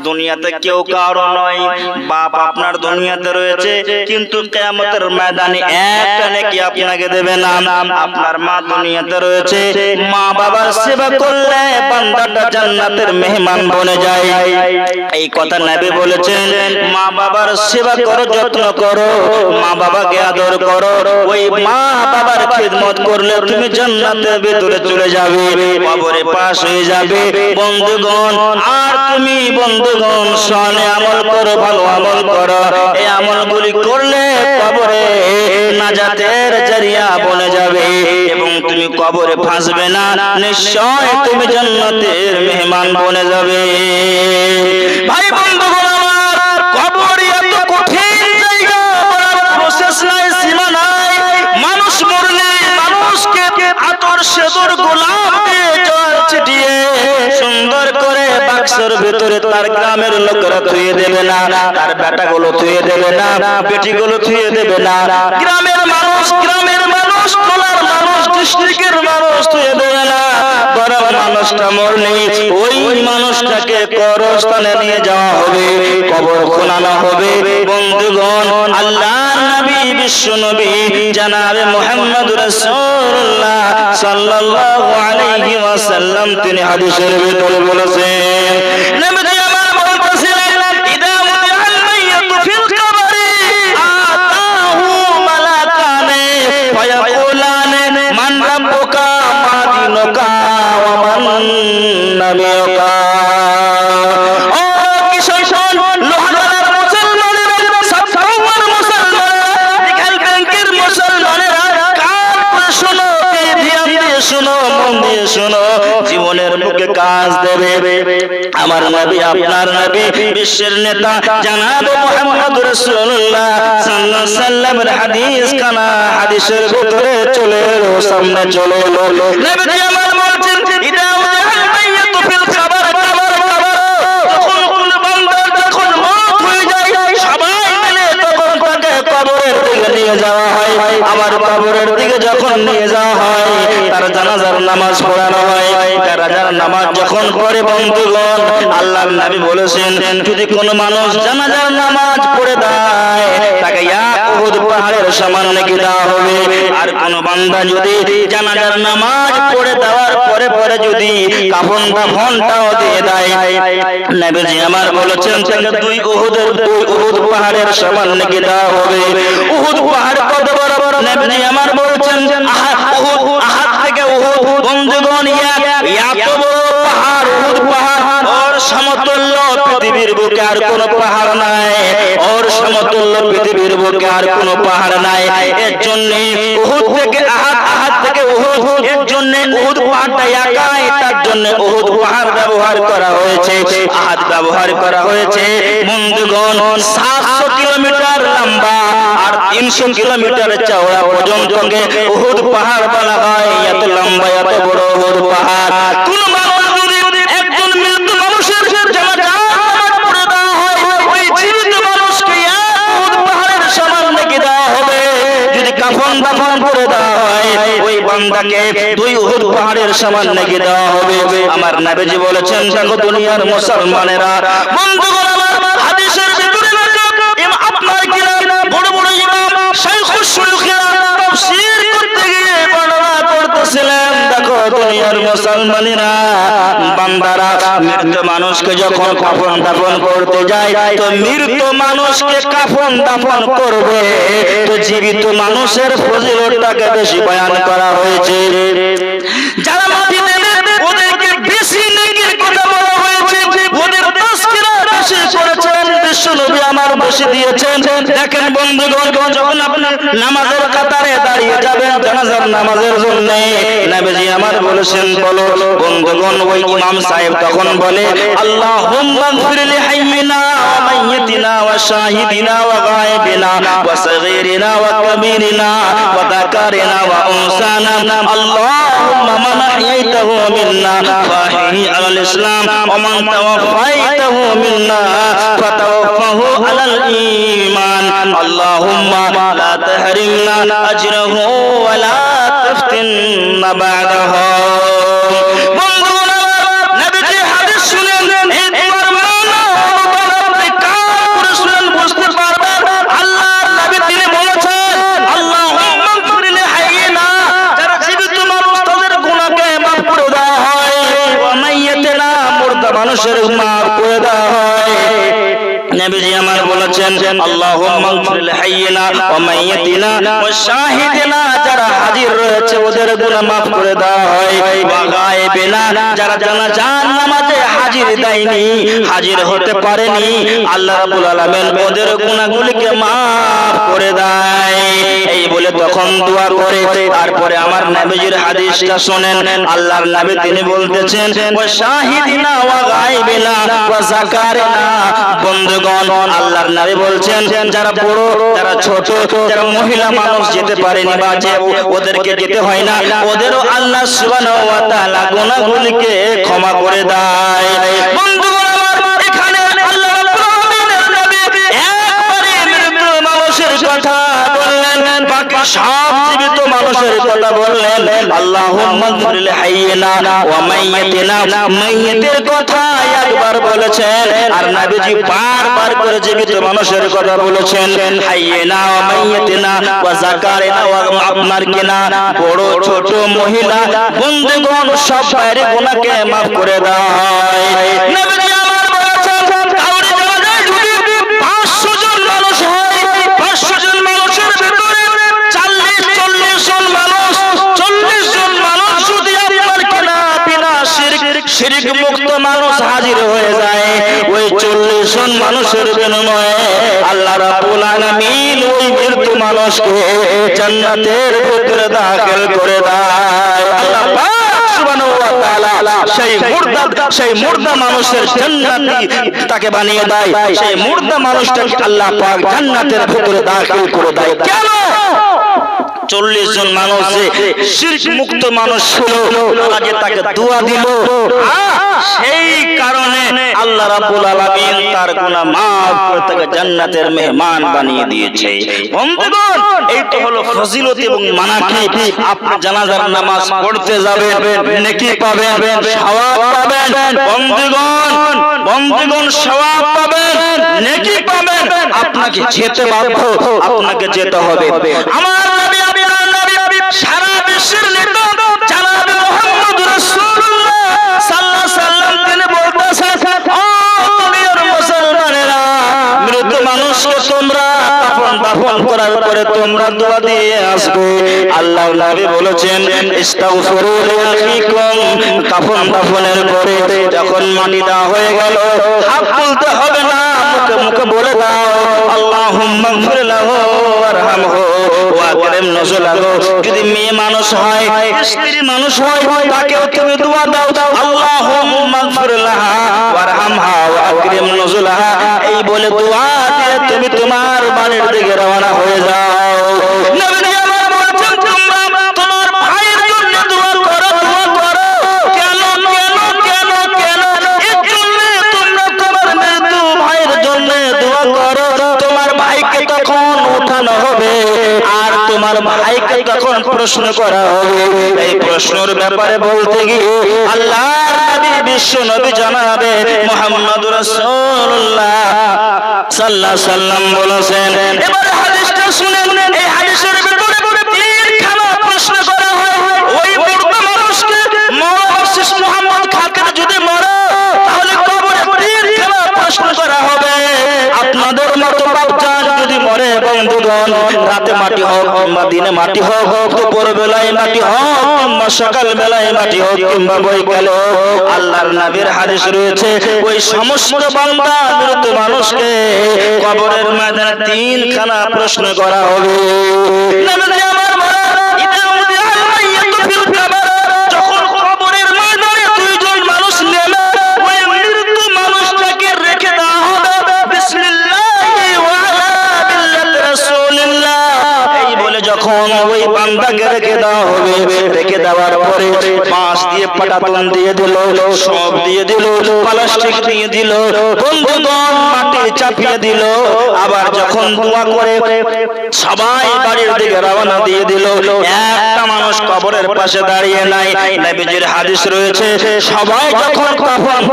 দুনিয়াতে কেউ কারো নয়, বাপ আপনার দুনিয়াতে রয়েছে, কিন্তু কিয়ামতের ময়দানে একটা নেকি আপনাকে দেবে না। আপনার মা দুনিয়াতে রয়েছে, মা বাবার সেবা করলে বান্দাটা জান্নাতের মেহমান বনে যায়। এই কথা নবী বলেছেন, মা বাবার সেবা করো, যত্ন করো, মা বাবাকে আদর করো। ওই মা বাবার খিদমত করলে তুমি জান্নাতের ভিতরে চলে যাবে, কবরে পাশ হয়ে যাবে। বন্ধুগণ, আর তুমি বন্ধুগণ সালে আমল করো, ভালো আমল করো। এই আমলগুলি করলে কবরে নাজাতের জরিয়া বনে যাবে এবং তুমি কবরে ফাঁসবে না, নিশ্চয় তুমি জান্নাতের মেহমান বনে যাবে। ভাই বন্ধুগণ আমার, কবর এত কঠিন জায়গা, প্রসেস নাই, সীমা নাই। মানুষ মরলে মানুষকে আতর সেদুর গোলাপ দিয়ে জল ছিটিয়ে সুন্দর করে বাক্সের ভিতরে তার গ্রামের লোকেরা থুয়ে দেবে না, তার বেটাগুলো থুয়ে দেবে না, বেটিগুলো থুয়ে দেবে না। গ্রামের মানুষ তোলার মানুষ, ডিস্ট্রিক্টের মানুষ থুয়ে দেবে না। বড় মানুষটা মরলে ওই মানুষটাকে কবরস্থানে নিয়ে যাওয়া হবে, কবর খোলানো হবে। বন্ধুগণ, আল্লাহর নবী, বিশ্ব নবী জনাবে মুহাম্মদ রাসূলুল্লাহ সাল্লাল্লাহু আলাইহি ওয়াসাল্লাম তিনি হাদিসের ভিতরে বলেছেন, নবী আমার বলতেছিলেন, ইদা ওয়াল মাইয়াতু ফিল কবরি আতাহু মালাকানে ফায়াকুলানে মান রাব্বুকা মা দিনুকা ওয়া মান নাবিয়ুকা। ও কিশোর লোহার মুসলমানেরা, সাফওয়ার মুসলমানেরা, নিখাল ব্যাংকের মুসলমানেরা, কান করে শোনো, ধ্যান দিয়ে শোনো, মন দিয়ে শোনো, জীবনের বুকে কাজ দেবে আমার নবী, আপনার নবী, বিশ্বের নেতা জনাবে মুহাম্মদ রাসূলুল্লাহ সাল্লাল্লাহু আলাইহি ওয়াসাল্লামের হাদিস খানা হাদিসের ভিতরে চলে এলো, সামনে চলে এলো। নবী আমার বলছেন, ইদা ওয়াল মাইয়াতু ফিল কবর, যখন কোন বান্দার যখন মওত হয়ে যায়, সবাই মিলে তখন তাকে কবরের দিকে নিয়ে যাওয়া হয়। আমার কবরের দিকে যখন নিয়ে যাওয়া হয়, তার জানাজার নামাজ পড়ানো হয়। জানাজার নামাজ যখন পড়ে বন্ধুগণ, আল্লাহর নবী বলেছেন, যদি কোনো মানুষ জানাজার নামাজ পড়ে দেয়, তাকে এক উহুদ পাহাড়ের সমান নেকি দেওয়া হবে। আর কোন বান্দা যদি জানাজার নামাজ পড়ে দেওয়ার পরে পরে যদি কাফন দাফনটাও দিয়ে দেয়, নবীজি আমার বলেছেন, তাকে দুই উহুদ পাহাড়ের সমান নেকি দেওয়া হবে। উহুদ পাহাড় কত বড়? নবীজি আমার বলেছেন, আহাদ থেকে উহুদ বন্ধুগণ এত বড় পাহাড়, উহুদ পাহাড়, ওর সমতুল্য পৃথিবীর বুকে আর কোনো পাহাড় নাই, ওর সমতুল্য পৃথিবীর বুকে আর কোনো পাহাড় নাই। এর জন্য উহুদ থেকে আহাদ থেকে উহুদ, এর জন্য উহুদ পাহাড়টা একাই, তার জন্য উহুদ পাহাড় ব্যবহার করা হয়েছে, আহাদ ব্যবহার করা হয়েছে। বন্ধুগণ, 700 কিলোমিটার লম্বা আর 300 কিলোমিটার চওড়া পর্যন্ত উহুদ পাহাড় বলা হয়। এত লম্বা, এত বড় উহুদ পাহাড়। কোন মানুষ যদি একজন মৃত মানুষের জানাজা পড়ে দেওয়া হয়, ওই জীবিত মানুষকে উহুদ পাহাড়ের সমান নেকি দেওয়া হবে। যদি কাফন দাফন করে দেওয়া হয়, ওই বান্দাকে দুই উহুদ পাহাড়ের সমান নেকি দেওয়া হবে। আমার নবীজি বলেছেন, দেখো দুনিয়ার মুসলমানেরা, বন্ধুগণ আমার, হাদিসের ভিতরে আপনার কিনা বড় বড় ইমাম শাইখুশ শুয়ুখরা তাফসীর করতে গিয়ে বর্ণনা করতেছিলেন, দেখো দুনিয়ার মুসলমানেরা, বান্দারা মৃত মানুষকে যখন কাফন দাফন করতে যায়, তো মৃত মানুষকে কাফন দাফন করবে, তো জীবিত মানুষের ফজিলতটাকে বেশি বয়ান করা হয়েছে। যারা মাটিতে ওদেরকে বেশি নেকির কথা বলা হয়েছে, ওদের তাসকিরা বেশি করেছেন, বিশ্বনবী আমার বেশি দিয়েছেন। দেখেন বন্ধুগণ, যখন আপনার নামাজের কাতারে দাঁড়িয়ে যাবেন জানাজার নামাজের জন্য, নবীজি আমার বলেছেন, বলো বন্ধুগণ, ওই ইমাম সাহেব তখন বলে, আল্লাহুম্মা গফির লিহাইয়িনা ওয়া মাইয়িতিনা ওয়া শাহিদিনা ওয়া গায়বিনা ওয়া সাগীরিনা ওয়া কাবীরিনা ওয়া যাকারিনা ওয়া উনসানা, আল্লাহুম্মা মান আহইতাহু মিন্না ফাহি আলাল ইসলাম ওয়া মান তাওয়াফাইতাহু মিন্না ফাতাওয়াফাহু আলাল ঈমান, আল্লাহুম্মা লা তাহরিমনা আজরাহু ওয়া লা তাফতিননা বা'দাহু। বন্ধুরা, নবীজি হাদিস শুনেন, এই তোমার মা করে দেওয়া হয়। নবীজি আমার বলেছেন আল্লাহুম্মা গফির হাইয়িনা ওয়া মাইয়িতিনা ওয়া শাহিদিনা, যারা হাজির রয়েছে ওদের গুনাহ মাফ করে দেওয়া হয়। ওয়া গায়েবিনা, যারা জানাজার নামাজে হাজির দেয়নি, হাজির হতে পারেনি, আল্লাহ রাব্বুল আলামিন ওদের গুনাহগুলিকে মাফ করে দেয়। এই বলে তখন দোয়া করে। তারপরে আমার নবীজির হাদিসটা শুনেন। আল্লাহর নবী তিনি বলতেছেন ওয়া শাহিদিনা ওয়া গায়েবিনা ওয়া যাকারিনা। বন্ধুগণ, আল্লাহর নবী বলছেন যারা বড়, যারা ছোট, যারা মহিলা মানুষ যেতে পারেনি বা যে ওদেরকে যেতে হয় না, ওদেরও আল্লাহ সুবহানাহু ওয়া তাআলা গুনাহগুলিকে ক্ষমা করে দেয়। বন্ধুগণ আমার, এখানে আল্লাহ রাব্বুল আলামিনের নবী একবারে মৃত মানুষের কথা বললেন, বাকি সব জীবিত মানুষের কথা বললেন। আল্লাহুম্মা গফির হাইয়িনা ওয়া মাইয়িতিনা, মাইয়িতের কথা একবার বলেছেন, আর নবীজি বারবার করে জীবিত মানুষের কথা বলেছেন। হাইয়িনা ওয়া মাইয়িতিনা ওয়া যাকারিনা ওয়া আপনার কিনা বড় ছোট মহিলা বন্ধুগণ সবার গুনাহকে maaf করে দেওয়া হয়। নবীজি আমার বলেছেন কাউরি জানাজায় যদি 500 জন মানুষ হয়, 500 জন মানুষের ভিতরে 40 জন মানুষ, 40 জন মানুষ যদি আপনার কিনা বিনা শিরক মুক্ত মানুষ হাজির হয়ে যায়, ওই 40 জন মানুষের বিনিময়ে আল্লাহ রাব্বুল আলামিন ওই মৃত্যু মানুষকে জান্নাতের ভিতরে দাখিল করে দেয়। আল্লাহ পাক সুবহানাহু ওয়া তাআলা সেই মুর্দা মানুষের জান্নাতি তাকে বানিয়ে দেয়, সেই মুর্দা মানুষটাকে আল্লাহ পাক জান্নাতের ভিতরে দাখিল করে দেয়। কেন? 40 জন মানুষ যে শিরক মুক্ত মানুষ ছিল, আগে তাকে দোয়া দিল, সেই কারণে আল্লাহ রাব্বুল আলামিন তার গুনাহ maaf করে তাকে জান্নাতের মেহমান বানিয়ে দিয়েছে। বন্ধুগণ, এই তো হলো ফজিলত এবং মানাকিব। আপনি জানাজার নামাজ পড়তে যাবেন, নেকি পাবেন, সওয়াব পাবেন। বন্ধুগণ সওয়াব পাবেন, নেকি পাবেন। আপনাকে যেতে বাধ্য, আপনাকে যেতে হবে। আমার নবী সারা বিশ্বের নেতা জনাবে মুহাম্মদ রাসূলুল্লাহ সাল্লাল্লাহু আলাইহি সাল্লাম তিনি বলতেছেন, ও দুনিয়ার মুসলমানেরা, মৃত মানুষকে তোমরা দাফন করার পরে তোমরা দোয়া দিয়ে আসবে। আল্লাহর নবী বলেছেন ইস্তাগফিরু লিআখিকুম, দাফনের পরে যখন মাটি দেওয়া হয়ে গেল, হাত তুলতে হবে না, মুখে বলে দাও আল্লাহুম্মা গফির লাহু ওয়ারহামহু ওয়া আকরিম নুজুলাহু। যদি মেয়ে মানুষ হয়, স্ত্রী মানুষ হয়, তাকেও তুমি দোয়া দাও আল্লাহুম্মা গফির লাহা ওয়ারহামহা ওয়া আকরিম নুজুলাহা। এই বলে দোয়া দিয়ে তুমি তোমার বাড়ির দিকে রওনা হয়ে যাও। নবী আমার বলেছেন তোমরা তোমার ভাইয়ের জন্য দোয়া করো, দোয়া করো। কেন এর জন্য তোমরা তোমার মৃত ভাইয়ের জন্য দোয়া করো। তোমার ভাইকে তখন উঠানো হবে, আর তোমার ভাইকে তখন প্রশ্ন করা হবে। এই প্রশ্নের ব্যাপারে বলতে গিয়ে আল্লাহর নবী বিশ্ব নবী জনাবে মুহাম্মদ রাসূলুল্লাহ সাল্লাল্লাহু আলাইহি সাল্লাম বলেছেন, এবার হাদিসটা শুনেন। এই হাদিসের ভিতরে তিনখানা প্রশ্ন করা হয়। ওই মৃত মানুষকে মওলানা মুহাম্মদ খাকের যদি মরে, তাহলে কবরে তিনখানা প্রশ্ন করা হবে। আপনাদের মতো বাপজান যদি মরে, বন্ধুগণ, রাতে মাটি হোক কিংবা দিনে মাটি হোক, দুপুর বেলায় মাটি হোক কিংবা সকাল বেলায় মাটি হোক কিংবা বৈকালে হোক, আল্লাহর নবীর হাদিস রয়েছে ওই সমস্ত বান্দা মৃত মানুষকে কবরের ময়দানে তিনখানা প্রশ্ন করা হবে। নবী আমার বলেন, যখন কবরের ময়দানে দুইজন মানুষ নেমে ওই মৃত মানুষটাকে রেখে দেওয়া হবে, বিসমিল্লাহি ওয়া আলা মিল্লাতি রাসূলিল্লাহ, এই বলে যখন ওই বান্দাকে রেখে দেওয়া হবে, রেখে দেওয়ার পরে বাঁশ দিয়ে পাটাতন দিয়ে দিল, সব দিয়ে দিল, প্লাস্টিক দিয়ে দিল, বন্ধুগণ মাটি চাপিয়ে দিল। আবার যখন দোয়া করে সবাই বাড়ির দিকে রওনা দিয়ে দিল, একটা মানুষ কবরের পাশে দাঁড়িয়ে নাই। নবীজির হাদিস রয়েছে সবাই যখন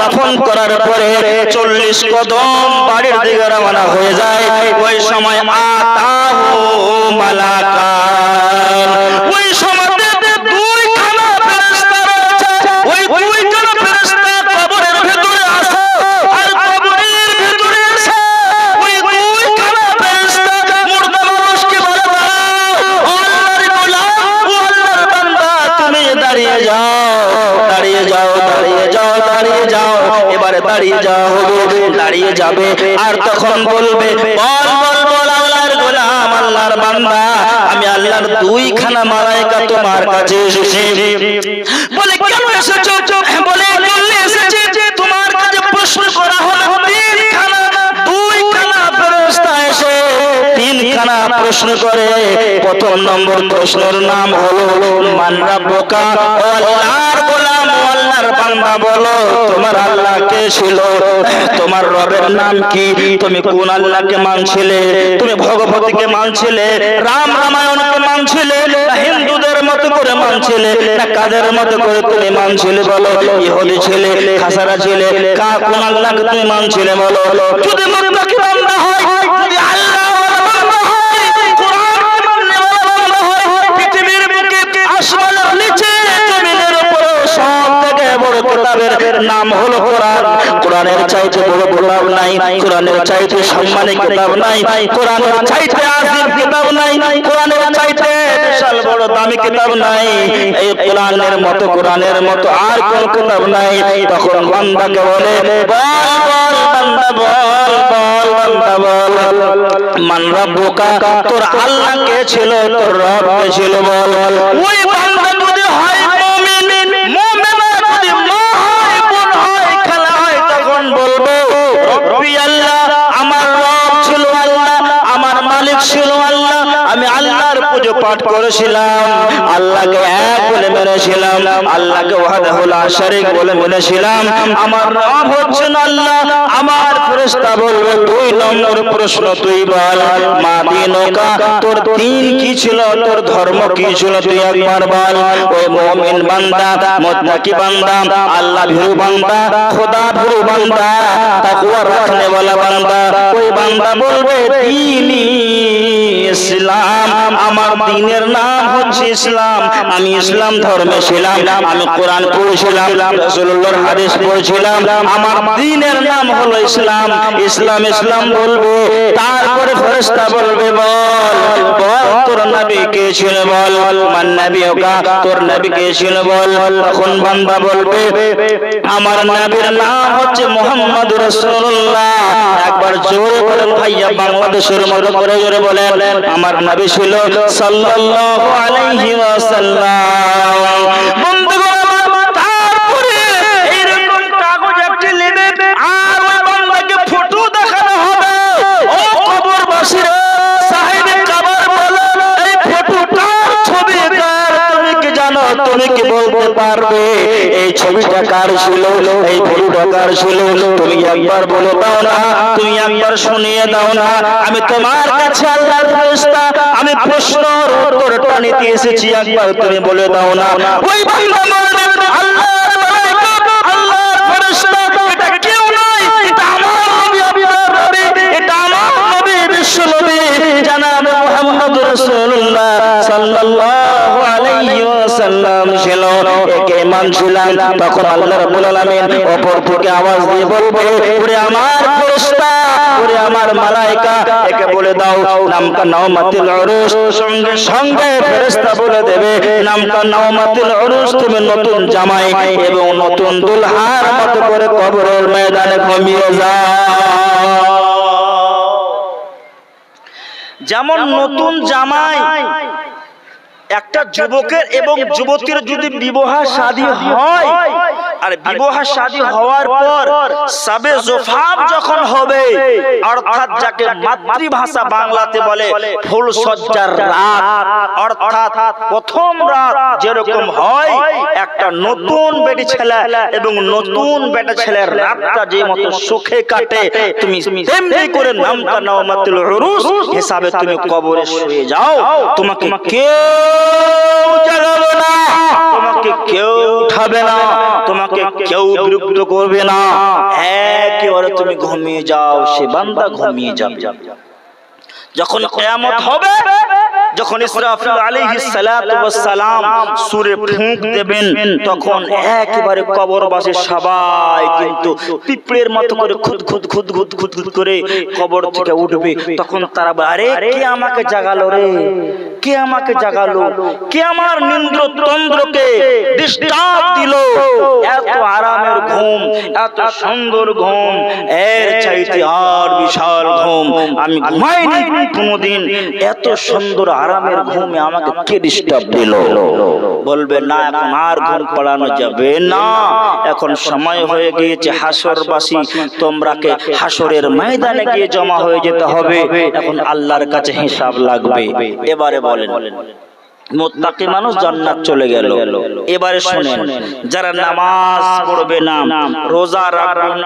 দাফন করার পরে 40 কদম বাড়ির দিকে রওনা হয়ে যায়, ওই সময় আতাহু মালাকান, ওই সময় দুইখানা ফেরেশতা রয়েছে। ওই দুইখানা ফেরেশতা কবরের ভিতরে আসে, আর দাঁড়িয়ে যাবে আর তখন বলবে বল বল বল আল্লাহর গোলাম আল্লাহর বান্দা আমি আল্লাহর দুইখানা মালায়েকা তোমার কাছে এসেছি। বলে কেন এসেছো? বলে এসেছি তোমার কাছে প্রশ্ন করা হলো দুইখানা ফেরেশতা এসে তিনখানা প্রশ্ন করে। প্রথম নম্বর প্রশ্নের নাম হলো মান রাব্বুকা, আল্লাহর গোলাম আল্লাহর বান্দা বলো তোমার আল্লাহ কে ছিল? তোমার রবের নাম কি? তুমি কোন আল্লাহকে মানছিলে? তুমি ভগবতীকে মানছিলে, রাম রামায়ণকে মানছিলে, না হিন্দুদের মতো করে মানছিলে, না কাদের মতো করে তুমি মানছিলে? বলো ইহুদি ছিলে, খাসারা ছিলে, কোন আল্লাহকে তুমি মানছিলে? বলো যদি মুত্তাকি বান্দা হয়, যদি আল্লাহ নাম হলো কোরআন। কোরআনের চাইতে বড় কিতাব নাই, কোরআনের চাইতে সম্মানী কিতাব নাই, কোরআনের চাইতে আযীম কিতাব নাই, কোরআনের চাইতে বিশাল বড় দামি কিতাব নাই। এই কোরআনের মতো আর কোন কিতাব নাই। তখন বান্দাকে বলে বল বল বান্দা বল বল বান্দা বল মান রাব্বুকা, তোর আল্লাহ কে ছিল? তোর রব কে ছিল? বল। ওই বান্দা যদি হয় মুমিন, মুমিনা যদি মা হয় বোন হয় খালা হয় তখন বলবো রব্বি আল্লাহ, আমার রব ছিল আল্লাহ, আমার মালিক ছিল আল্লাহ, আমি আল্লাহর পুজো পাঠ করেছিলাম, আল্লাহকে এক বলে মেনেছিলাম, আল্লাহকে ওয়াহদাহু লা শারীক বলে মেনেছিলাম, আমার রব হচ্ছেন আল্লাহ। আমার ফেরেশতা বলবে দুই নম্বর প্রশ্ন তুই বল মা দীনুকা, তোর দিন কি ছিল? তোর ধর্ম কি ছিল? তুই একবার বল। ওই মুমিন বান্দা, মুত্তাকি বান্দা, আল্লাহ ভীরু বান্দা, খোদা ভীরু বান্দা, তাকওয়া রাখনে ওয়ালা বান্দা, ওই বান্দা বলবে দ্বীনি ইসলাম, আমার দ্বীনের নাম হচ্ছে ইসলাম, আমি ইসলাম ধর্মে ছিলাম, আমি কোরআন পড়েছিলাম, রাসূলুল্লাহর হাদিস পড়েছিলাম, আমার দ্বীনের নাম হলো ইসলাম। ইসলাম ইসলাম বলবে, তারপরে ফেরেশতা বলবে বল বল তোর নবী কে ছিল? বল মান নবিয়ুকা, তোর নবী কে ছিল? বল। তখন বান্দা বলবে আমার নবীর নাম হচ্ছে মুহাম্মদুর রাসূলুল্লাহ। একবার জোরে বলেন ভাইয়া, বাংলাদেশের মতো করে জোরে বলেন আমার নবী ছিল সাল্লাল্লাহু আলাইহি ওয়াসাল্লাম। বন্ধুগণ তারপরে এইরকম কাগজ একটি নেবে আর ওই বান্দাকে ফটো দেখানো হবে। ও কবরবাসীরা, সাহেবে কবর বলো এই ফটোটার ছবি কার? তুমি কি জানো? তুমি কি বলতে পারবে এই ছবিটা কার ছিল? এই ফটোটা কার ছিল? তুমি একবার বলে দাও না, তুমি একবার শুনিয়ে দাও না। আমি তোমার কাছে আল্লাহর ফেরেশতা, আমি প্রশ্নের উত্তরটা নিতে এসেছি, একবার তুমি বলে দাও না। ওই বান্দা বলবে আল্লাহর মালায়েকা, আল্লাহর ফেরেশতা, এটা কেউ নয়, এটা আমার নবী, আপনার নবী, এটা আমার নবী, বিশ্ব নবী জনাব মুহাম্মদুর রাসূলুল্লাহ সাল্লাল্লাহু আলাইহি ওয়াসাল্লাম ছিল। একে মানছিলাম। তখন আল্লাহ রাব্বুল আলামিন অপর থেকে আওয়াজ দিয়ে বলবে ওরে আমার ফেরেশতা, ওরে আমার মালায়েকা, একে বলে দাও নামকা নাওমাতুল উরুস। সঙ্গে সঙ্গে ফেরেশতা বলে দেবে নামকা নাওমাতুল উরুস, তুমি নতুন জামাই এবং নতুন দুলহার মতো করে কবরের ময়দানে ঘুমিয়ে যাও। যেমন নতুন জামাই একটা যুবকের এবং যুবতীর যদি বিবাহ শাদী হয়, আর বিবাহ শাদী হওয়ার পর সবে জোফাব যখন হবে, অর্থাৎ যাকে মাতৃভাষা বাংলাতে বলে ফুল সজ্জার রাত, অর্থাৎ প্রথম রাত যেরকম হয় একটা নতুন বেটি ছেলে এবং নতুন বেটা ছেলের রাতটা যে মতো সুখে কাটে, তুমি তেমনি করে নামকা নাওমাতুল উরুস হিসাবে তুমি কবরে শুয়ে যাও। তোমাকে কেউ জাগাবে না, তোমাকে কেউ উঠাবে না, তোমাকে কেউ বিরক্ত করবে না, একেবারে তুমি ঘুমিয়ে যাও। সে বান্দা ঘুমিয়ে যাবে। যখন কিয়ামত হবে, যখন ইসরাফিল আলাইহিস সালাতু ওয়াস সালাম সূরে ফুঁক দেবেন, তখন একেবারে কবরবাসী সবাই কিন্তু পিঁপড়ের মতো করে খুদ খুদ খুদ খুদ খুদ খুদ করে কবর থেকে উঠবে। তখন তারা বলে আরে কে আমাকে জাগালো রে, কে আমাকে জাগালো, কে আমার নিন্দ্র তন্দ্রকে ডিস্টার্ব দিল? এত আরামের ঘুম, এত সুন্দর ঘুম, এর চাইতে আর বিশাল ঘুম আমি ঘুমাইনি কোনোদিন। এত সুন্দর আরামের ঘুমে আমাকে কে ডিস্টার্ব দিল? বলবে না, এখন আর ঘুম পড়ানো যাবে না, এখন সময় হয়ে গিয়েছে হাসরবাসী, তোমরাকে হাসরের ময়দানে গিয়ে জমা হয়ে যেতে হবে, এখন আল্লাহর কাছে হিসাব লাগবে। এবারে বলেন, মুত্তাকি মানুষ জান্নাত চলে গেল। এবারে শুনেন, যারা নামাজ পড়বে না, রোজা রাখবে না,